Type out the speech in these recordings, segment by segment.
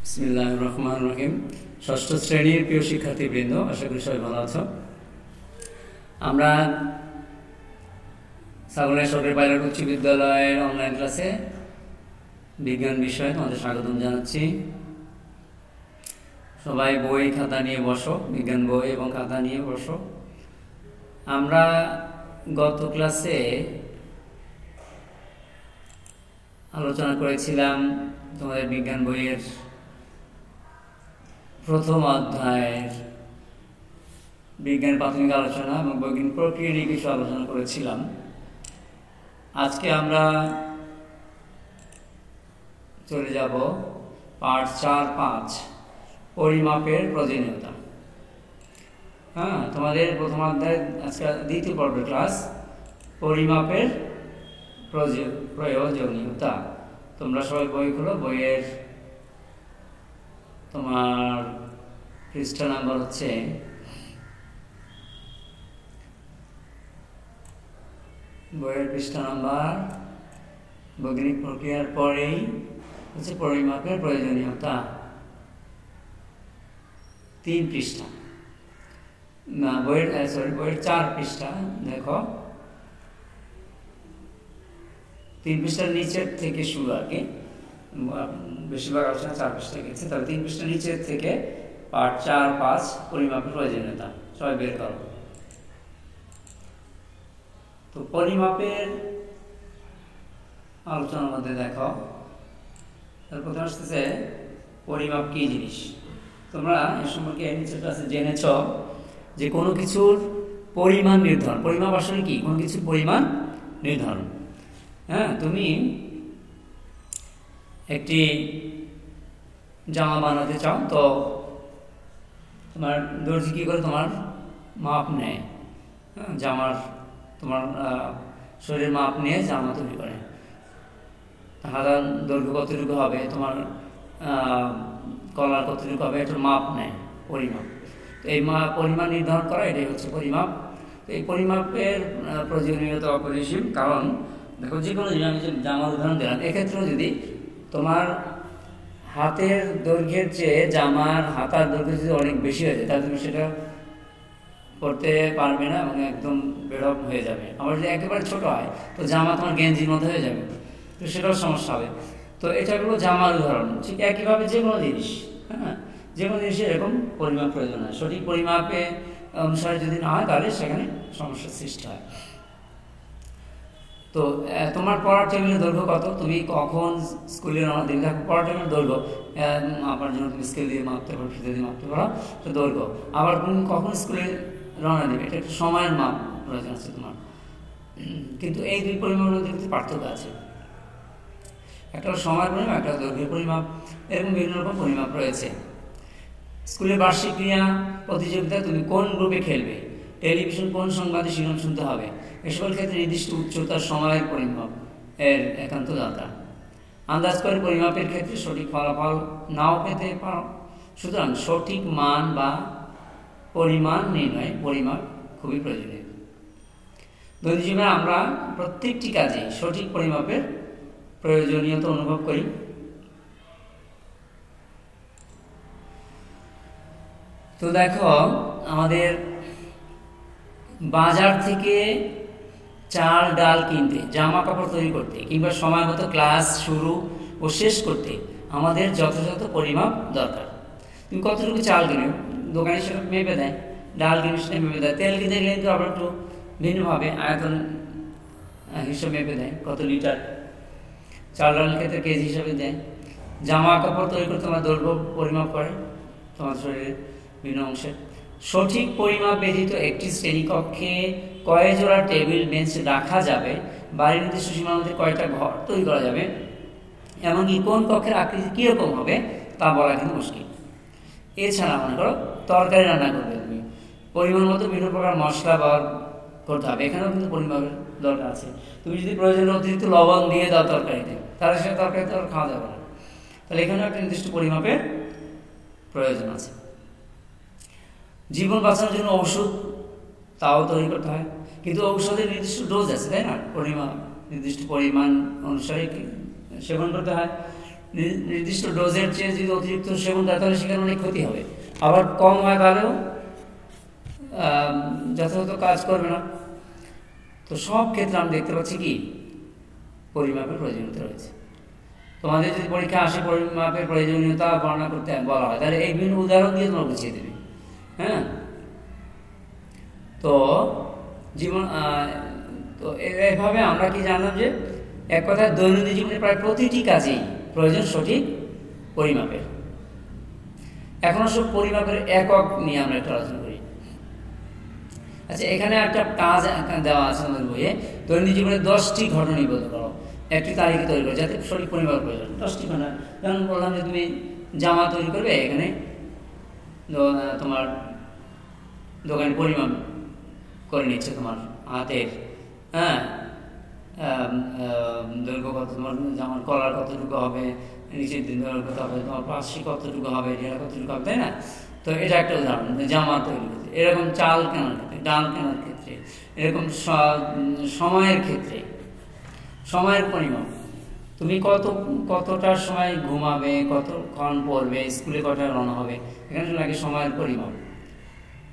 বিসমিল্লাহির রহমানির রহিম। ষষ্ঠ শ্রেণীর প্রিয় শিক্ষার্থীবৃন্দ, আশা করি সবাই ভালো আছো। আমরা সাগরনাই সরকারি পাইলট উচ্চ বিদ্যালয়ের অনলাইন ক্লাসে বিজ্ঞান বিষয়ে তোমাদের স্বাগতম জানাচ্ছি। সবাই বই খাতা নিয়ে বসো, বিজ্ঞান বই এবং খাতা নিয়ে বসো। আমরা গত ক্লাসে আলোচনা করেছিলাম তোমাদের বিজ্ঞান বইয়ের প্রথম অধ্যায়ের বিজ্ঞান প্রাথমিক আলোচনা এবং বৈজ্ঞানিক প্রক্রিয়া নিয়ে কিছু আলোচনা করেছিলাম। আজকে আমরা চলে যাব পার্ট 4-5 পরিমাপের প্রয়োজনীয়তা। তোমাদের প্রথম অধ্যায় আজকে দ্বিতীয় পর্বের ক্লাস, পরিমাপের প্রয়োজনীয়তা। তোমরা সবাই বই খুলো, বইয়ের তোমার পৃষ্ঠা নাম্বার হচ্ছে বৈজ্ঞানিক প্রক্রিয়ার পরেই হচ্ছে পরিমাপের প্রয়োজনীয়তা, 3 পৃষ্ঠা না, বইয়ের 4 পৃষ্ঠা। দেখো 3 পৃষ্ঠার নিচের থেকে শুরু, আগে বেশিরভাগ আলোচনা 4 পৃষ্ঠা গেছে, তবে 3 পৃষ্ঠার নিচের থেকে পার্ট 4-5 পরিমাপের প্রয়োজনীয়তা সবাই বের করো। তো পরিমাপের আলোচনার মধ্যে দেখো প্রথমে আসতেছে পরিমাপ কি জিনিস। তোমরা এ সম্পর্কে নিচের ক্লাসে জেনেছ যে কোনো কিছুর পরিমাণ নির্ধারণ। পরিমাপ আসলে কি? কোনো কিছুর পরিমাণ নির্ধারণ। তুমি একটি জামা বানাতে চাও, তো তোমার দর্জি কী করে তোমার মাপ নেয়, জামার তোমার শরীরের মাপ নিয়ে জামা তৈরি করে। হাতার দৈর্ঘ্য কতটুকু হবে, তোমার কলার কতটুকু হবে, এটার মাপ নেয়, পরিমাপ। তো এই পরিমাণ নির্ধারণ করা, এটাই হচ্ছে পরিমাপ। তো এই পরিমাপের প্রয়োজনীয়তা অপরিসীম, কারণ দেখো যে কোনো জিনিস, আমি যে জামার উদাহরণ দিলাম, এক্ষেত্রেও যদি তোমার হাতের দৈর্ঘ্যের চেয়ে জামার হাতার দৈর্ঘ্য যদি অনেক বেশি হয়ে যায়, তাহলে তুমি সেটা করতে পারবে না এবং একদম বেরোপ হয়ে যাবে। আবার যদি একেবারে ছোট হয়, তো জামা তোমার গেঞ্জির মধ্যে হয়ে যাবে, তো সেটাও সমস্যা হবে। তো এটা হলো জামার উদাহরণ। ঠিক একইভাবে যে কোনো জিনিস, যে কোনো জিনিসের এরকম পরিমাপ প্রয়োজন হয়। সঠিক পরিমাপে অনুসারে যদি না হয়, তাহলে সেখানে সমস্যার সৃষ্টি হয়। তো তোমার পড়ার টেবিলের দৈর্ঘ্য কত, তুমি কখন স্কুলে রওনা দিলে, দেখো পড়ার টেবিলের দৈর্ঘ্য মাপার জন্য তুমি স্কেল দিয়ে মাপতে পারো, ফিতে দিয়ে মাপতে পারো, তো দৈর্ঘ্য। আবার তুমি কখন স্কুলে রওনা দেবে, এটা একটা সময়ের মাপ প্রয়োজন আছে তোমার। কিন্তু এই দুই পরিমাপের মধ্যে কিন্তু পার্থক্য আছে। একটা সময়ের পরিমাপ, একটা দৈর্ঘ্যের পরিমাপ, এরকম বিভিন্ন রকম পরিমাপ রয়েছে। স্কুলের বার্ষিক ক্রীড়া প্রতিযোগিতায় তুমি কোন গ্রুপে খেলবে, টেলিভিশন কোন সংবাদে শিরোনাম শুনতে হবে, এসব ক্ষেত্রে নির্দিষ্ট উচ্চতার সময়ের পরিমাপ এর একান্ত দরকার। আন্দাজ করে পরিমাপের ক্ষেত্রে সঠিক ফলাফল নাও পেতে পারো। সুতরাং সঠিক মান বা পরিমাণ নির্ণয় পরিমাপ খুবই প্রয়োজনীয়। দৈনিক জীবনে আমরা প্রত্যেকটি কাজে সঠিক পরিমাপের প্রয়োজনীয়তা অনুভব করি। তো দেখো, আমাদের বাজার থেকে চাল ডাল কিনতে, জামা কাপড় তৈরি করতে, কিংবা সময় মতো ক্লাস শুরু ও শেষ করতে আমাদের যথাযথ পরিমাপ দরকার। তুমি কতটুকু চাল কিনে, দোকানে সেটা মেপে দেয়, ডাল কিনে সেটা মেপে দেয়, তেল কিনতে গেলে কিন্তু আবার একটু ভিন্নভাবে আয়তন হিসাব মেপে দেয়, কত লিটার। চাল ডালের ক্ষেত্রে কেজি হিসাবে দেয়। জামা কাপড় তৈরি করতে আমার দৈর্ঘ্য পরিমাপ করে তোমার শরীরের বিভিন্ন অংশের। সঠিক পরিমাপ ব্যতীত একটি শ্রেণীকক্ষে কয় জোড়া টেবিল বেঞ্চ রাখা যাবে, বাড়ির নির্দিষ্ট সীমার মধ্যে কয়টা ঘর তৈরি করা যাবে, এমনকি কোন কক্ষের আকৃতি কীরকম হবে তা বলা কিন্তু মুশকিল। এছাড়া মনে করো তরকারি রান্না করবে, তুমি পরিমাণ মতো বিভিন্ন প্রকার মশলা ব্যবহার করতে হবে, এখানেও কিন্তু পরিমাপের দরকার আছে। তুমি যদি প্রয়োজনে অতিরিক্ত লবণ দিয়ে দাও তরকারিতে, তাহলে সে তরকারি তো আর খাওয়া যাবে না। তাহলে এখানেও একটা নির্দিষ্ট পরিমাপের প্রয়োজন আছে। জীবন বাঁচানোর জন্য ঔষধ তাও তৈরি করতে হয়, কিন্তু ঔষধের নির্দিষ্ট ডোজ আছে, তাই না? নির্দিষ্ট পরিমাণ অনুসারে সেবন করতে হয়। নির্দিষ্ট ডোজের চেয়ে যদি অতিরিক্ত সেবন করে তাহলে সেখানে অনেক ক্ষতি হবে, আবার কম হয় তাহলেও যথাযথ কাজ করবে না। তো সব ক্ষেত্রে আমি দেখতে পাচ্ছি কি পরিমাপের প্রয়োজনীয়তা রয়েছে। তোমাদের যদি পরীক্ষা আসে পরিমাপের প্রয়োজনীয়তা বর্ণনা করতে বলা হয় তাহলে এই বিভিন্ন উদাহরণ দিয়ে তোমরা বুঝিয়ে দেবে। হ্যাঁ, তো জীবন তো এভাবে আমরা কি জানলাম যে এক কথায় দৈনন্দিন জীবনে প্রায় প্রতিটি কাজেই প্রয়োজন সঠিক পরিমাপের। এখন সব পরিমাপের একক নিয়ে আমরা একটা আলোচনা করি। আচ্ছা, এখানে একটা কাজ দেওয়া আছে আমাদের বইয়ে, দৈনন্দিন জীবনে 10টি ঘটনা নিবদ্ধ করো, একটি তালিকা তৈরি করো যাতে সঠিক পরিমাপ প্রয়োজন। 10টি ঘটনা, যেমন বললাম যে তুমি জামা তৈরি করবে, এখানে তোমার দোকানে পরিমাপ করে নিচ্ছে তোমার হাতের, হ্যাঁ, দৈর্ঘ্য কত, তোমার জামার কলার কতটুকু হবে, নিচের দিন কত হবে, তোমার পাশে কতটুকু হবে, ঢেরা কতটুকু হবে, তাই না? তো এটা একটা উদাহরণ জামা তৈরি করতে। এরকম চাল কেনার ক্ষেত্রে, ডাল কেনার ক্ষেত্রে, এরকম সময়ের ক্ষেত্রে সময়ের পরিমাপ, তুমি কতটার সময় ঘুমাবে, কতক্ষণ পড়বে, স্কুলে কটায় রওনা হবে, এখানে লাগে সময়ের পরিমাপ।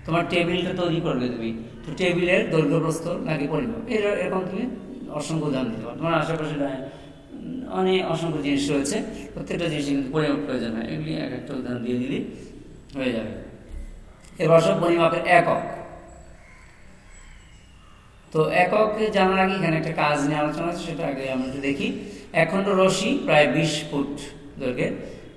তোমার টেবিলটা তৈরি করবে তুমি, তো টেবিলের দৈর্ঘ্য প্রস্থ লাগে পরিমাপ। এরকম তুমি অসংখ্য উদাহরণ দিতে পারো। তোমার আশেপাশে অনেক অসংখ্য জিনিস রয়েছে, প্রত্যেকটা জিনিস কিন্তু পরিমাপ প্রয়োজন হয়, এগুলি এক একটা উদাহরণ দিয়ে দিলেই হয়ে যাবে। এবার সব পরিমাপের একক। তো একক জানার আগে এখানে একটা কাজ নিয়ে আলোচনা আছে, সেটা আগে আমরা একটু দেখি। এক খণ্ড রশি প্রায় 20 ফুট দৈর্ঘ্যের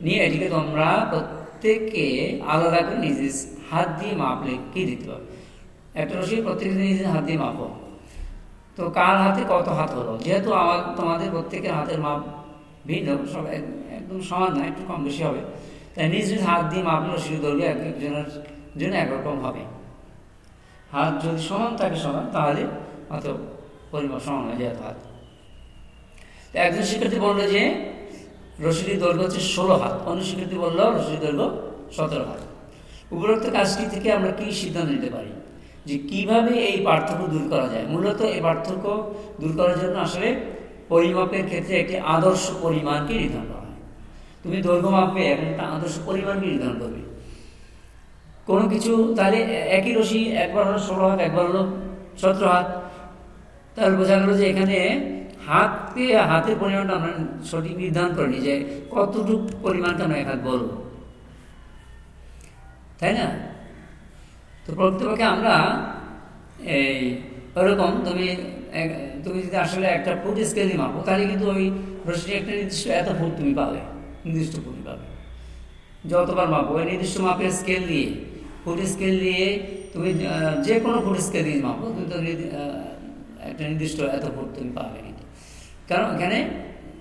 নিয়ে এটিকে তোমরা প্রত্যেকে আলাদা করে নিজ নিজ হাত দিয়ে মাপলে কি দিতে হবে? একটা রশি প্রত্যেকে নিজ হাত দিয়ে মাপো। তো কার হাতে কত হাত হলো? যেহেতু তোমাদের প্রত্যেকের হাতের মাপ ভিন্ন, সব একদম সমান না, একটু কম বেশি হবে, তাই নিজ নিজ হাত দিয়ে মাপলে রশির দৈর্ঘ্য এক একজনের জন্য একরকম হবে। হাত যদি সমান থাকে সমান, তাহলে অত পরিমাপ সমান হয়ে যায় হাত। তো একজন শিক্ষার্থী বললো যে রশির দৈর্ঘ্য হচ্ছে 16 হাত, অন্য শিক্ষার্থী বললো রশির দৈর্ঘ্য 17 হাত। উপরোক্ত কাজটি থেকে আমরা কি সিদ্ধান্ত নিতে পারি যে কিভাবে এই পার্থক্য দূর করা যায়? মূলত এই পার্থক্য দূর করার জন্য আসলে পরিমাপের ক্ষেত্রে একটি আদর্শ পরিমাণকে নির্ধারণ করা হয়। তুমি দৈর্ঘ্য মাপবে, এখন একটা আদর্শ পরিমাণকে নির্ধারণ করবে। কোনো কিছু তাহলে একই রশি একবার হলো 16 হাত, একবার হলো 17 হাত, তাহলে বোঝা গেল যে এখানে হাতের পরিমাণটা আমরা সঠিক নির্ধারণ করিনি যে কতটুকু পরিমাণকে আমরা এক হাত বলবো, তাই না? তো প্রকৃতপক্ষে আমরা এই ওরকম তুমি যদি আসলে একটা ফুট স্কেল দিয়ে মাপো, তাহলে কিন্তু ওই রশিটি একটা নির্দিষ্ট এত ফুট তুমি পাবে, নির্দিষ্ট ফুটই পাবে। যতবার মাপো ওই নির্দিষ্ট মাপের স্কেল দিয়ে, ফুট স্কেল দিয়ে তুমি যে কোনো ফুট স্কেল দিয়ে মাপো, কিন্তু একটা নির্দিষ্ট এত ফুট তুমি পাবে কিন্তু, কারণ এখানে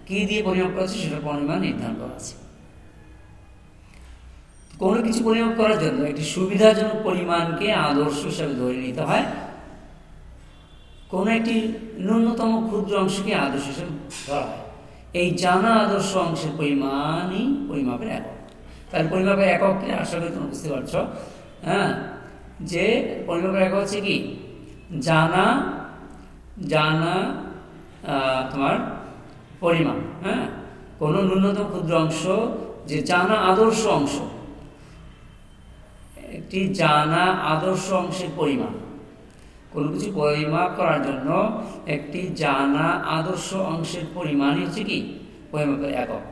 কি দিয়ে পরিমাপ করা আছে সেটা পরিমাণ নির্ধারণ করা আছে। কোনো কিছু পরিমাপ করার জন্য একটি সুবিধাজনক পরিমাণকে আদর্শ হিসাবে ধরে নিতে হয়, কোনো একটি ন্যূনতম ক্ষুদ্র অংশকে আদর্শ হিসাবে ধরা হয়। এই জানা আদর্শ অংশের পরিমাণই পরিমাপের একক। তাহলে পরিমাপের এককে আশা করি তোমরা বুঝতে পারছ, হ্যাঁ, যে পরিমাপের একক হচ্ছে কি জানা তোমার পরিমাণ, হ্যাঁ, কোনো ন্যূনতম ক্ষুদ্র অংশ যে জানা আদর্শ অংশ, একটি জানা আদর্শ অংশের পরিমাণ। কোনো কিছু পরিমাপ করার জন্য একটি জানা আদর্শ অংশের পরিমাণই হচ্ছে কি পরিমাপের একক।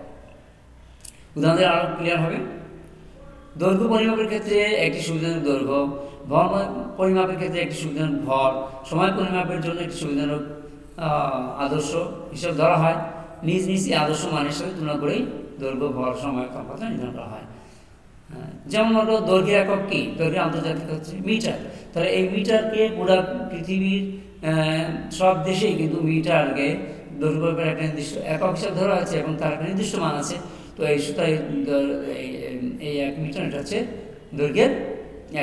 উদাহরণ দিয়ে আরো ক্লিয়ার হবে। দৈর্ঘ্য পরিমাপের ক্ষেত্রে একটি সুবিধাজনক দৈর্ঘ্য, ভর পরিমাপের ক্ষেত্রে একটি সুবিধাজনক ভর, সময় পরিমাপের জন্য একটি সুবিধাজনক আদর্শ হিসাব ধরা হয়। নিজ নিজ আদর্শ মানের সাথে তুলনা করেই দৈর্ঘ্য, ভর, সময় তাপমাত্রা নির্ধারণ করা হয়। যেমন হলো দৈর্ঘ্যের একক কি? দৈর্ঘ্য আন্তর্জাতিক হচ্ছে মিটার। তাহলে এই মিটারকে পুরা পৃথিবীর সব দেশেই কিন্তু মিটারকে দৈর্ঘ্য একটা নির্দিষ্ট একক হিসাবে ধরা হয়েছে এবং তার একটা নির্দিষ্ট মান আছে। তো এই এই 1 মিটার এটা হচ্ছে দৈর্ঘ্যের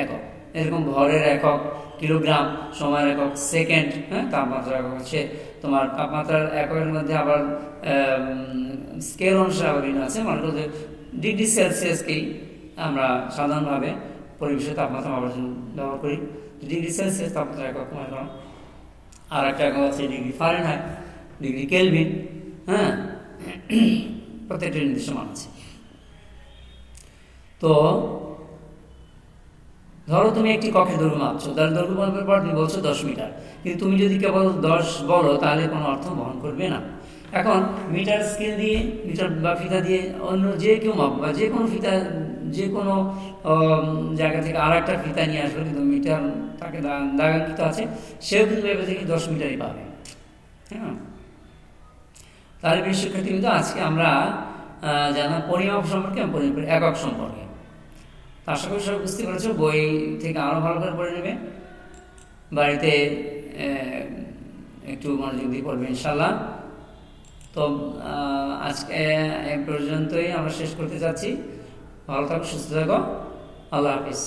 একক। এরকম ভরের একক কিলোগ্রাম, সময়ের একক সেকেন্ড, হ্যাঁ, তাপমাত্রার একক হচ্ছে তোমার তাপমাত্রার এককের মধ্যে আবার স্কেল অনুসারে আবার ভিন্ন আছে। মনে করো যে ডিগ্রি সেলসিয়াসকেই আমরা সাধারণভাবে পরিবেশের তাপমাত্রা মাপার জন্য ব্যবহার করি। ডিগ্রি সেলসিয়াস তাপমাত্রা একক মনে করো। আর একটা একক আছে ডিগ্রি ফারেনহাইট, ডিগ্রি কেলভিন, হ্যাঁ। প্রত্যেকটা নির্দিষ্ট মান আছে। তো ধরো তুমি একটি কক্ষের দৈর্ঘ্য মাপছো, তার দৈর্ঘ্য মাপের পর তুমি বলছো 10 মিটার, কিন্তু তুমি যদি কেবল 10 বলো তাহলে কোনো অর্থ বহন করবে না। এখন মিটার স্কেল দিয়ে, মিটার বা ফিতা দিয়ে অন্য যে কেউ মাপ বা যে কোনো ফিতা, যে কোনো জায়গা থেকে আর একটা ফিতা নিয়ে আসবে, কিন্তু মিটার তাকে দাগাঙ্কিত আছে, সেও কিন্তু ভেবে থেকে 10 মিটারই পাবে। হ্যাঁ, তাহলে প্রিয় শিক্ষার্থী কিন্তু আজকে আমরা জানলাম পরিমাপ সম্পর্কে, একক সম্পর্কে। আশা করি সব বুঝতে পেরেছো। বই থেকে আরও ভালো করে পড়ে নেবে, বাড়িতে একটু মনোযোগ দিয়ে পড়বে ইনশাল্লাহ। তো আজকে এ পর্যন্তই আমরা শেষ করতে চাচ্ছি। ভালো থাকো, সুস্থ থাকো, আল্লাহ হাফিজ।